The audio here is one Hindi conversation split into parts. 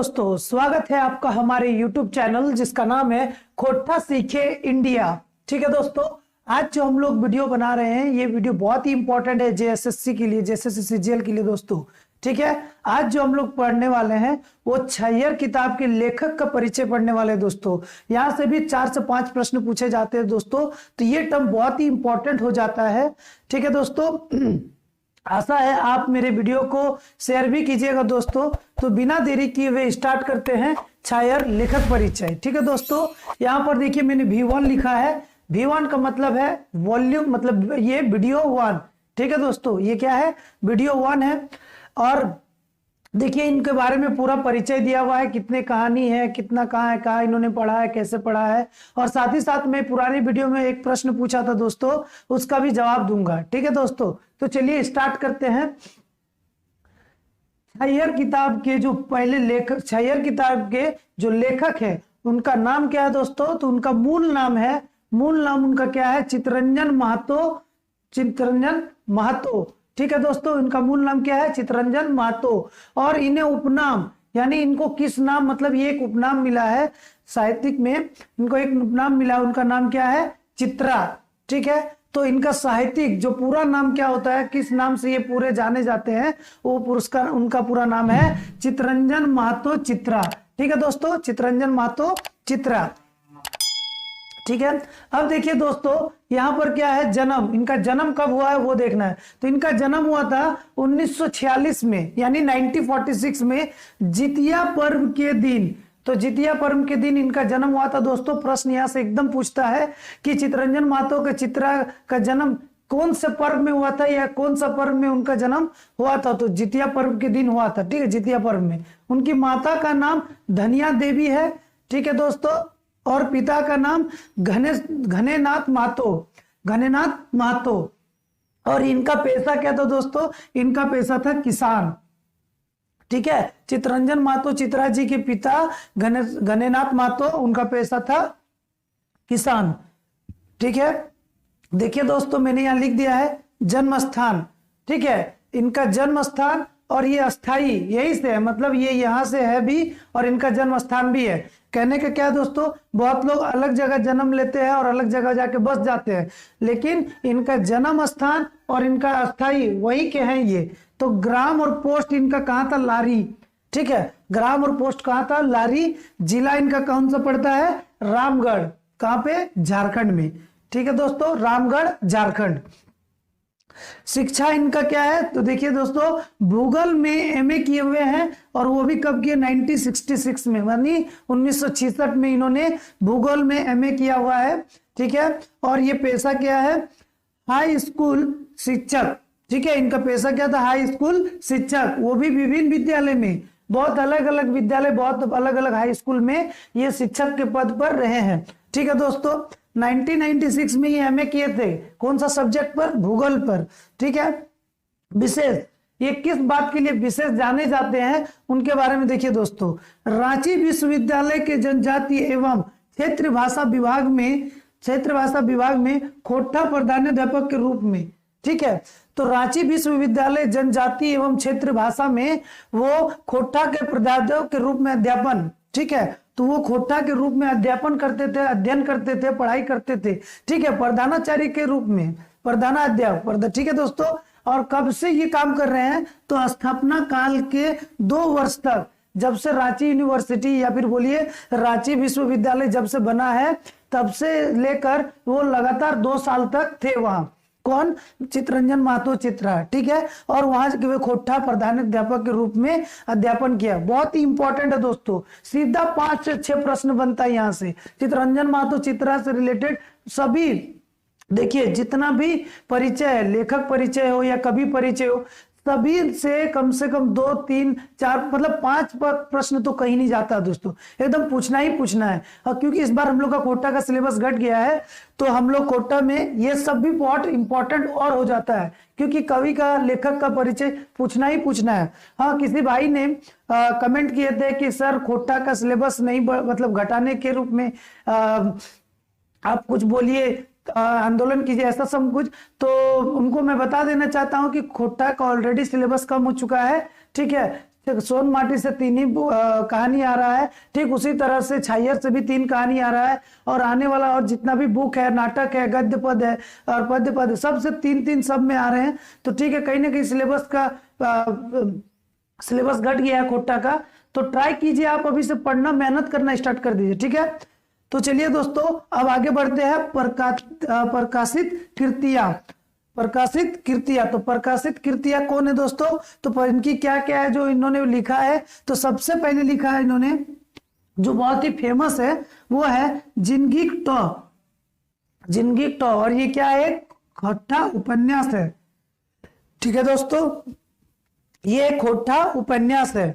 दोस्तों, स्वागत है आपका हमारे YouTube चैनल जिसका नाम है खोटा सीखे इंडिया। ठीक है दोस्तों, आज जो हम लोग वीडियो बना रहे हैं ये वीडियो बहुत ही इंपॉर्टेंट है जेएसएससी के लिए, जेएसएससी सीजीएल के लिए दोस्तों। ठीक है, आज जो हम लोग पढ़ने वाले हैं वो छैयर किताब के लेखक का परिचय पढ़ने वाले हैं दोस्तों। यहाँ से भी 4 से 5 प्रश्न पूछे जाते हैं दोस्तों, तो ये टर्म बहुत ही इंपॉर्टेंट हो जाता है। ठीक है दोस्तों, आशा है आप मेरे वीडियो को शेयर भी कीजिएगा दोस्तों। तो बिना देरी किए हुए स्टार्ट करते हैं छैयर लेखक परिचय। ठीक है दोस्तों, यहाँ पर देखिए मैंने V1 लिखा है। V1 का मतलब है वॉल्यूम, मतलब ये वीडियो 1। ठीक है दोस्तों, ये क्या है, वीडियो 1 है। और देखिए इनके बारे में पूरा परिचय दिया हुआ है, कितने कहानी है, कितना कहाँ है, कहाँ इन्होंने पढ़ा है, कैसे पढ़ा है। और साथ ही साथ मैं पुरानी वीडियो में एक प्रश्न पूछा था दोस्तों, उसका भी जवाब दूंगा। ठीक है दोस्तों, तो चलिए स्टार्ट करते हैं। छैयर किताब के जो पहले लेखक, छैयर किताब के जो लेखक है उनका नाम क्या है दोस्तों, तो उनका मूल नाम उनका क्या है, चित्तरंजन महतो। चित्तरंजन महतो। ठीक है दोस्तों, इनका मूल नाम क्या है, चित्तरंजन महतो। और इन्हें उपनाम, यानी इनको किस नाम, मतलब ये एक उपनाम मिला है साहित्यिक में, इनको एक उपनाम मिला है, उनका नाम क्या है, चित्रा। ठीक है, तो इनका साहित्यिक जो पूरा नाम क्या होता है, किस नाम से ये पूरे जाने जाते हैं, वो पुरस्कार, उनका पूरा नाम है चित्तरंजन महतो चित्रा। ठीक है दोस्तों, चित्तरंजन महतो चित्रा। ठीक है, अब देखिए दोस्तों यहाँ पर क्या है, जन्म, इनका जन्म कब हुआ है वो देखना है। तो इनका जन्म हुआ था 1946 में, यानी 1946 में जितिया पर्व के दिन। तो जितिया पर्व के दिन इनका जन्म हुआ था दोस्तों। प्रश्न यहाँ से एकदम पूछता है कि चित्तरंजन महतो के चित्रा का जन्म कौन से पर्व में हुआ था, या कौन सा पर्व में उनका जन्म हुआ था, तो जितिया पर्व के दिन हुआ था। ठीक है, जितिया पर्व में। उनकी माता का नाम धनिया देवी है। ठीक है दोस्तों, और पिता का नाम घनेनाथ महतो। और इनका पेशा क्या था दोस्तों, इनका पेशा था किसान। ठीक है, चित्तरंजन महतो चित्रा जी के पिता घनेनाथ महतो, उनका पेशा था किसान। ठीक है, देखिए दोस्तों मैंने यहां लिख दिया है जन्म स्थान। ठीक है, इनका जन्म स्थान, और ये अस्थाई यही से है, मतलब ये यहाँ से है भी और इनका जन्म स्थान भी है। कहने का क्या दोस्तों, बहुत लोग अलग जगह जन्म लेते हैं और अलग जगह जाके बस जाते हैं, लेकिन इनका जन्म स्थान और इनका अस्थाई वही के हैं ये। तो ग्राम और पोस्ट इनका कहाँ था, लारी। ठीक है, ग्राम और पोस्ट कहाँ था, लारी। जिला इनका कौन सा पड़ता है, रामगढ़। कहाँ पे, झारखंड में। ठीक है दोस्तों, रामगढ़ झारखंड। शिक्षा इनका क्या है, तो देखिए दोस्तों भूगोल में एमए किए हुए हैं, और वो भी कब किए, 1966 में, यानी 1966 में इन्होंने भूगोल में एमए किया हुआ है। ठीक है, और ये पेशा क्या है, हाई स्कूल शिक्षक। ठीक है, इनका पेशा क्या था, हाई स्कूल शिक्षक। वो भी विभिन्न विद्यालय में, बहुत अलग अलग विद्यालय, बहुत अलग अलग हाई स्कूल में ये शिक्षक के पद पर रहे हैं। ठीक है दोस्तों, 1996 में ये एमए किए थे, कौन सा सब्जेक्ट पर, भूगोल पर। ठीक है, विशेष, ये किस बात के लिए विशेष जाने जाते हैं उनके बारे में देखिए दोस्तों। रांची विश्वविद्यालय के जनजातीय एवं क्षेत्रीय भाषा विभाग में खोटा प्रधानाध्यापक के रूप में। ठीक है, तो रांची विश्वविद्यालय जनजातीय एवं क्षेत्रीय भाषा में वो खोटा के प्राध्यापक के रूप में अध्यापन। ठीक है, तो वो खोटा के रूप में अध्यापन करते थे, अध्ययन करते थे, पढ़ाई करते थे। ठीक है, प्रधानाचार्य के रूप में, प्रधानाध्यापक। ठीक है दोस्तों, और कब से ये काम कर रहे हैं, तो स्थापना काल के 2 वर्ष तक, जब से रांची यूनिवर्सिटी या फिर बोलिए रांची विश्वविद्यालय जब से बना है तब से लेकर वो लगातार 2 साल तक थे वहां। कौन, चित्तरंजन महतो चित्रा। ठीक है, और वहां के खोटा प्रधानाध्यापक के रूप में अध्यापन किया। बहुत ही इंपॉर्टेंट है दोस्तों, सीधा 5 से 6 प्रश्न बनता है यहाँ से। चित्तरंजन महतो चित्रा से रिलेटेड सभी, देखिए जितना भी परिचय है, लेखक परिचय हो या कवि परिचय हो, सभी से कम 2, 3, 4, मतलब 5 प्रश्न तो कहीं नहीं जाता दोस्तों, एकदम पूछना ही पूछना है। और क्योंकि इस बार हम लोग का कोटा का सिलेबस घट गया है, तो हम लोग कोटा में ये सब भी बहुत इंपॉर्टेंट और हो जाता है, क्योंकि कवि का, लेखक का परिचय पूछना ही पूछना है। हाँ, किसी भाई ने कमेंट किए थे कि सर कोटा का सिलेबस नहीं, मतलब घटाने के रूप में आप कुछ बोलिए, आंदोलन कीजिए, ऐसा सब कुछ। तो उनको मैं बता देना चाहता हूं कि खोटा का ऑलरेडी सिलेबस कम हो चुका है। ठीक है, सोन माटी से 3 ही कहानी आ रहा है, ठीक उसी तरह से छायर से भी 3 कहानी आ रहा है, और आने वाला और जितना भी बुक है, नाटक है, गद्य पद है और पद्य पद है, सबसे 3-3 सब में आ रहे हैं। तो ठीक है, कहीं ना कहीं सिलेबस का सिलेबस घट गया है खोट्टा का, तो ट्राई कीजिए आप अभी से पढ़ना, मेहनत करना स्टार्ट कर दीजिए। ठीक है, तो चलिए दोस्तों अब आगे बढ़ते हैं। प्रकाशित कृतियां, प्रकाशित कृतियां, तो प्रकाशित कृतियां कौन है दोस्तों? तो इनकी क्या क्या है जो इन्होंने लिखा है? तो सबसे पहले लिखा है इन्होंने जो बहुत ही फेमस है वो है जिनगी टॉ, जिनगी टॉ, और ये क्या है? खोट्टा उपन्यास है। ठीक है दोस्तों, ये खोट्टा उपन्यास है।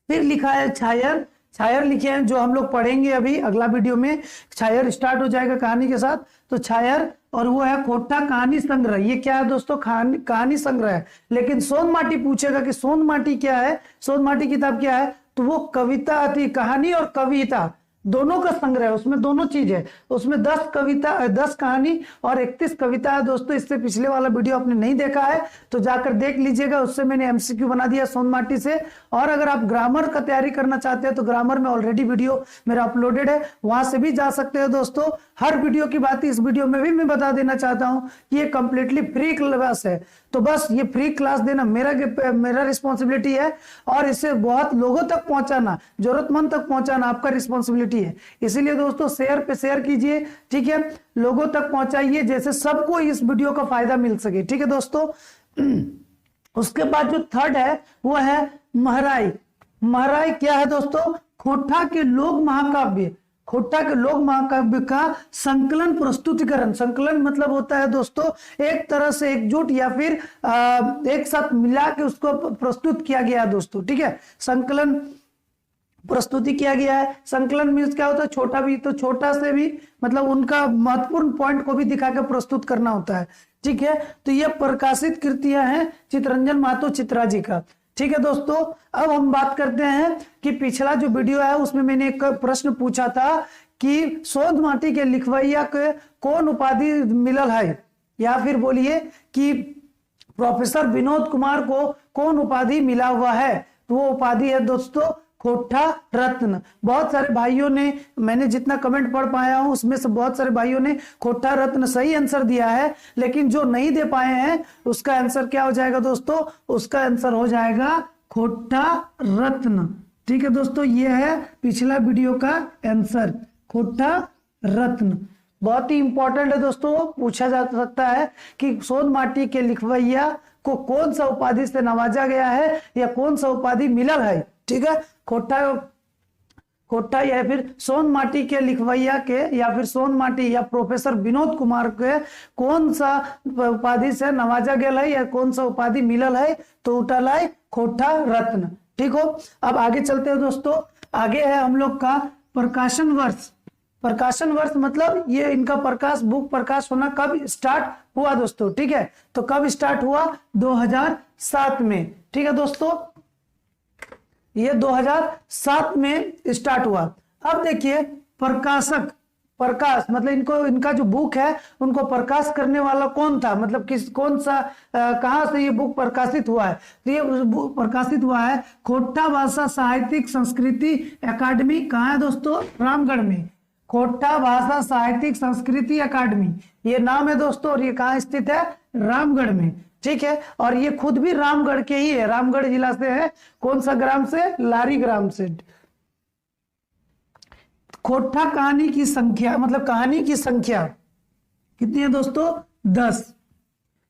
फिर लिखा है छायर, छायर लिखे हैं जो हम लोग पढ़ेंगे अभी अगला वीडियो में, छायर स्टार्ट हो जाएगा कहानी के साथ। तो छायर, और वो है खोट्टा कहानी संग्रह। ये क्या है दोस्तों? कहानी संग्रह है। लेकिन सोन माटी पूछेगा कि सोन माटी क्या है, सोन माटी किताब क्या है? तो वो कविता आती, कहानी और कविता दोनों का संग्रह है, उसमें दोनों चीज है। उसमें 10 कविता, 10 कहानी और 31 कविता है दोस्तों। इससे पिछले वाला वीडियो आपने नहीं देखा है तो जाकर देख लीजिएगा, उससे मैंने एमसीक्यू बना दिया सोन माटी से। और अगर आप ग्रामर का तैयारी करना चाहते हैं तो ग्रामर में ऑलरेडी वीडियो मेरा अपलोडेड है, वहां से भी जा सकते हैं दोस्तों। हर वीडियो की बात इस वीडियो में भी मैं बता देना चाहता हूं कि ये कंप्लीटली फ्री क्लास है। तो बस ये फ्री क्लास देना मेरा रिस्पॉन्सिबिलिटी है, और इसे बहुत लोगों तक पहुंचाना, जरूरतमंद तक पहुंचाना आपका रिस्पॉन्सिबिलिटी है। इसीलिए दोस्तों शेयर पे शेयर कीजिए, ठीक है, लोगों तक पहुंचाइए जैसे सबको इस वीडियो का फायदा मिल सके। ठीक है दोस्तों, उसके बाद जो थर्ड है वो है महराई। महराई क्या है दोस्तों? खोट्टा के लोक महाकाव्य, खोट्टा के लोक महाकाव्य का संकलन प्रस्तुतिकरण। संकलन मतलब होता है दोस्तों एक तरह से एकजुट या फिर एक साथ मिला के उसको प्रस्तुत किया गया है दोस्तों। ठीक है, संकलन प्रस्तुति किया गया है। संकलन मीन्स क्या होता है? छोटा भी, तो छोटा से भी मतलब उनका महत्वपूर्ण पॉइंट को भी दिखा के प्रस्तुत करना होता है। ठीक है, तो ये प्रकाशित कृतियां हैं चितरंजन महतो चित्रा जी का। ठीक है दोस्तों, अब हम बात करते हैं कि पिछला जो वीडियो है उसमें मैंने एक प्रश्न पूछा था कि सोन माटी के लिखवैया के कौन उपाधि मिलल है, या फिर बोलिए कि प्रोफेसर विनोद कुमार को कौन उपाधि मिला हुआ है? तो वो उपाधि है दोस्तों खोट्टा रत्न। बहुत सारे भाइयों ने, मैंने जितना कमेंट पढ़ पाया हूं उसमें से बहुत सारे भाइयों ने खोट्टा रत्न सही आंसर दिया है, लेकिन जो नहीं दे पाए हैं उसका आंसर क्या हो जाएगा दोस्तों? उसका आंसर हो जाएगा खोट्टा रत्न। ठीक है दोस्तों, ये है पिछला वीडियो का आंसर, खोट्टा रत्न। बहुत ही इंपॉर्टेंट है दोस्तों, पूछा जा सकता है कि सोन माटी के लिखवैया को कौन सा उपाधि से नवाजा गया है या कौन सा उपाधि मिलल है। ठीक है, खोट्टा या फिर सोन माटी के लिखवैया के या फिर सोन माटी या प्रोफेसर विनोद कुमार के कौन सा उपाधि से नवाजा गया है या कौन सा उपाधि मिलल है? तो उठल है खोट्टा रत्न। ठीक हो, अब आगे चलते हैं दोस्तों। आगे है हम लोग का प्रकाशन वर्ष। प्रकाशन वर्ष मतलब ये इनका प्रकाश, बुक प्रकाश होना कब स्टार्ट हुआ दोस्तों? ठीक है, तो कब स्टार्ट हुआ? 2007 में। ठीक है दोस्तों, ये 2007 में स्टार्ट हुआ। अब देखिए प्रकाशक, प्रकाश मतलब इनका जो बुक है उनको प्रकाश करने वाला कौन था, मतलब कौन सा कहां से ये बुक प्रकाशित हुआ है? तो ये बुक प्रकाशित हुआ है खोट्टा भाषा साहित्यिक संस्कृति अकादमी। कहाँ है दोस्तों? रामगढ़ में। खोट्टा भाषा साहित्यिक संस्कृति अकादमी ये नाम है दोस्तों, और ये कहाँ स्थित है? रामगढ़ में। ठीक है, और ये खुद भी रामगढ़ के ही है, रामगढ़ जिला से है। कौन सा ग्राम से? लारी ग्राम से। खोट्टा कहानी की संख्या, मतलब कहानी की संख्या कितनी है दोस्तों? 10।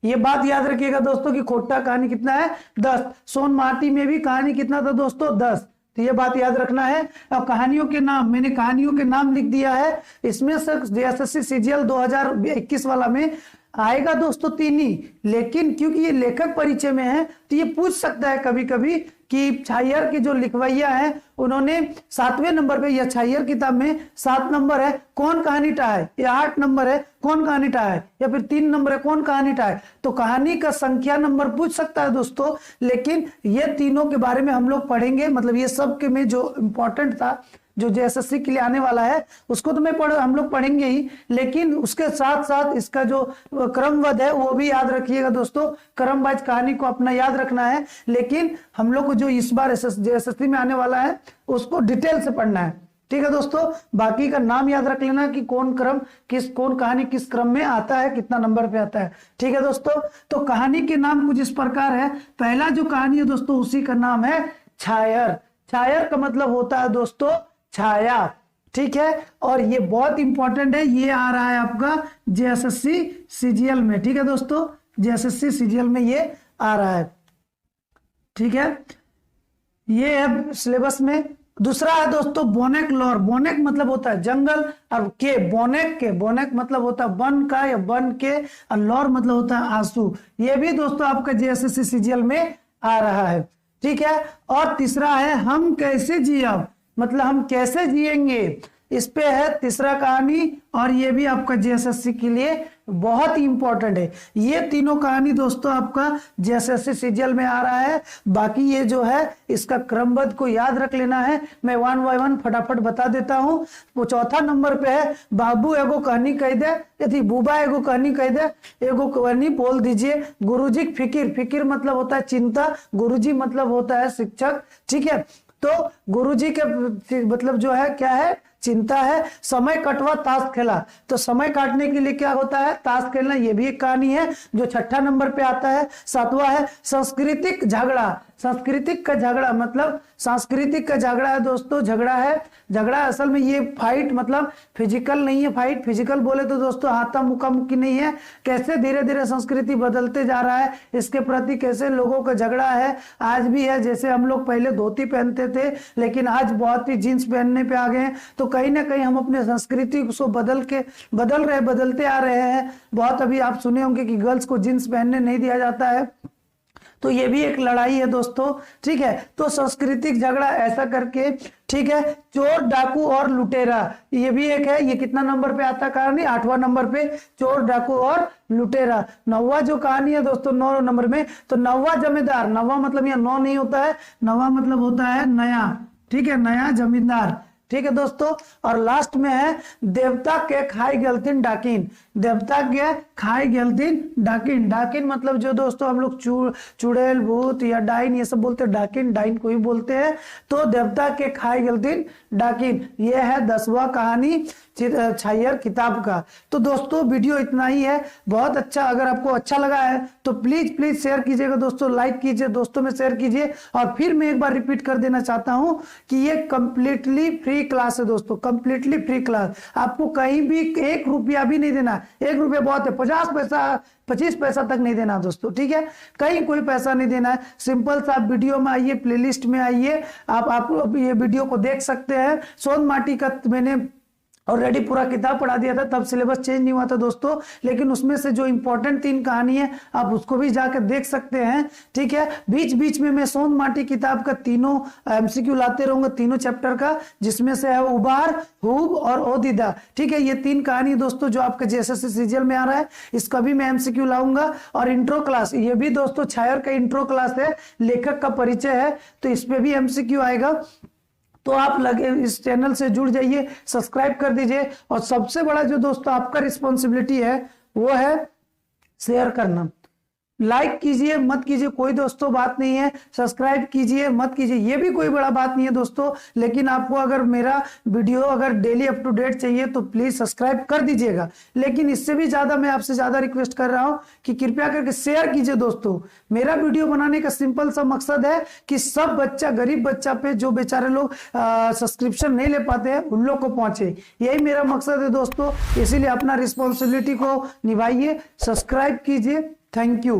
ये बात याद रखिएगा दोस्तों कि खोट्टा कहानी कितना है? 10। सोन माटी में भी कहानी कितना था दोस्तों? 10। तो ये बात याद रखना है। और कहानियों के नाम, मैंने कहानियों के नाम लिख दिया है। इसमें से एसएससी सीजीएल 2021 वाला में आएगा दोस्तों 3 ही, लेकिन क्योंकि ये लेखक परिचय में है तो ये पूछ सकता है कभी कभी कि छायर के जो लिखवैया है उन्होंने 7वें नंबर पे, या छायर किताब में 7 नंबर है कौन कहानी टा है, या 8 नंबर है कौन कहानी टा है, या फिर 3 नंबर है कौन कहानी टा है। तो कहानी का संख्या नंबर पूछ सकता है दोस्तों, लेकिन ये तीनों के बारे में हम लोग पढ़ेंगे। मतलब ये सब के में जो इंपॉर्टेंट था जो जेएसएससी के लिए आने वाला है उसको तो हम लोग पढ़ेंगे ही, लेकिन उसके साथ साथ इसका जो क्रमबद्ध है वो भी याद रखिएगा दोस्तों। क्रमवाइज कहानी को अपना याद रखना है, लेकिन हम लोग को जो इस बार जेएसएससी में आने वाला है उसको डिटेल से पढ़ना है। ठीक है दोस्तों, बाकी का नाम याद रख लेना कि कौन कहानी किस क्रम में आता है, कितना नंबर पे आता है। ठीक है दोस्तों, तो कहानी के नाम कुछ इस प्रकार है। पहला जो कहानी है दोस्तों उसी का नाम है छायर। छायर का मतलब होता है दोस्तों छाया। ठीक है, और ये बहुत इंपॉर्टेंट है, ये आ रहा है आपका जेएसएससी सीजीएल में। ठीक है दोस्तों, जेएसएससी सीजीएल में ये आ रहा है। ठीक है, ये है सिलेबस में। दूसरा है दोस्तों बोनेक लॉर। बोनेक मतलब होता है जंगल, और बोनेक मतलब होता है वन का या वन के, और लॉर मतलब होता है आंसू। ये भी दोस्तों आपका जेएसएससी सीजीएल में आ रहा है। ठीक है, और तीसरा है हम कैसे जियब, मतलब हम कैसे जिएंगे, इस पे है तीसरा कहानी, और ये भी आपका जेएसएससी के लिए बहुत ही इंपॉर्टेंट है। ये तीनों कहानी दोस्तों आपका जेएसएससी सीजीएल में आ रहा है। बाकी ये जो है इसका क्रमबद्ध को याद रख लेना है। मैं 1 बाय 1 फटाफट बता देता हूं। वो चौथा नंबर पे है बाबू एगो कहानी कह दे, यदि बुबा एगो कहानी कह दे, एगो कहानी बोल दीजिए। गुरुजी फिकिर, फिकिर मतलब होता है चिंता, गुरुजी मतलब होता है शिक्षक। ठीक है, तो गुरुजी के मतलब जो है क्या है, चिंता है। समय कटवा ताश खेला, तो समय काटने के लिए क्या होता है, ताश खेलना, ये भी एक कहानी है जो छठा नंबर पे आता है। सातवां है सांस्कृतिक झगड़ा। सांस्कृतिक का झगड़ा मतलब सांस्कृतिक का झगड़ा है दोस्तों, झगड़ा है। झगड़ा असल में ये फाइट मतलब फिजिकल नहीं है, फाइट फिजिकल बोले तो दोस्तों हाथा मुकामुकी नहीं है। कैसे धीरे धीरे संस्कृति बदलते जा रहा है, इसके प्रति कैसे लोगों का झगड़ा है, आज भी है। जैसे हम लोग पहले धोती पहनते थे, लेकिन आज बहुत ही जींस पहनने पे आ गए हैं। तो कहीं ना कहीं हम अपने संस्कृति को बदलते आ रहे हैं। बहुत अभी आप सुने होंगे कि गर्ल्स को जींस पहनने नहीं दिया जाता है, तो ये भी एक लड़ाई है दोस्तों। ठीक है, तो सांस्कृतिक झगड़ा ऐसा करके। ठीक है, चोर डाकू और लुटेरा, ये भी एक है। ये कितना नंबर पे आता है कहानी, 8वां नंबर पे, चोर डाकू और लुटेरा। 9वां जो कहानी है दोस्तों 9 नंबर में, तो 9वां जमींदार। 9वां मतलब यहाँ 9 नहीं होता है, 9वां मतलब होता है नया। ठीक है, नया जमींदार। ठीक है दोस्तों, और लास्ट में है देवता के खाई गलतीन डाकिन। देवता के खाई गलतीन डाकिन। डाकिन मतलब जो दोस्तों हम लोग चुड़ैल, भूत या डाइन ये सब बोलते हैं, डाकिन डाइन को ही बोलते हैं। तो देवता के खाई गलतीन डाकिन, ये है 10वां कहानी छायर किताब का। तो दोस्तों वीडियो इतना ही है, बहुत अच्छा। अगर आपको अच्छा लगा है तो प्लीज शेयर कीजिएगा दोस्तों, लाइक कीजिए, दोस्तों में शेयर कीजिए। और फिर मैं एक बार रिपीट कर देना चाहता हूं कि ये कंप्लीटली फ्री क्लास है दोस्तों, कंप्लीटली फ्री क्लास। आपको कहीं भी 1 रुपया भी नहीं देना। 1 रुपया बहुत है, 50 पैसा 25 पैसा तक नहीं देना दोस्तों। ठीक है, कहीं कोई पैसा नहीं देना है। सिंपल सा आप वीडियो में आइए, प्लेलिस्ट में आइए, आप ये वीडियो को देख सकते हैं। सोन माटी का मैंने ऑलरेडी पूरा किताब पढ़ा दिया था, तब सिलेबस चेंज नहीं हुआ था दोस्तों, लेकिन उसमें से जो इंपॉर्टेंट 3 कहानी है आप उसको भी जाकर देख सकते हैं। ठीक है, बीच बीच में मैं सोन माटी किताब का तीनों एमसीक्यू लाते रहूंगा, तीनों चैप्टर का, जिसमें से है उबार, हुब और ओदिदा। ठीक है, ये 3 कहानी दोस्तों जो आपका जेएसएससी सीजीएल में आ रहा है, इसका भी मैं एमसीक्यू लाऊंगा। और इंट्रो क्लास, ये भी दोस्तों छायर का इंट्रो क्लास है, लेखक का परिचय है, तो इस पे भी एमसीक्यू आएगा। तो आप लगे इस चैनल से जुड़ जाइए, सब्सक्राइब कर दीजिए। और सबसे बड़ा जो दोस्तों आपका रिस्पॉन्सिबिलिटी है वो है शेयर करना। लाइक कीजिए मत कीजिए कोई दोस्तों बात नहीं है, सब्सक्राइब कीजिए मत कीजिए ये भी कोई बड़ा बात नहीं है दोस्तों, लेकिन आपको अगर मेरा वीडियो अगर डेली अप टू डेट चाहिए तो प्लीज सब्सक्राइब कर दीजिएगा। लेकिन इससे भी ज्यादा मैं आपसे ज्यादा रिक्वेस्ट कर रहा हूं कि कृपया करके शेयर कीजिए दोस्तों। मेरा वीडियो बनाने का सिंपल सा मकसद है कि सब बच्चा, गरीब बच्चा पे जो बेचारे लोग सब्सक्रिप्शन नहीं ले पाते हैं उन लोग को पहुंचे, यही मेरा मकसद है दोस्तों। इसीलिए अपना रिस्पॉन्सिबिलिटी को निभाइए, सब्सक्राइब कीजिए। Thank you.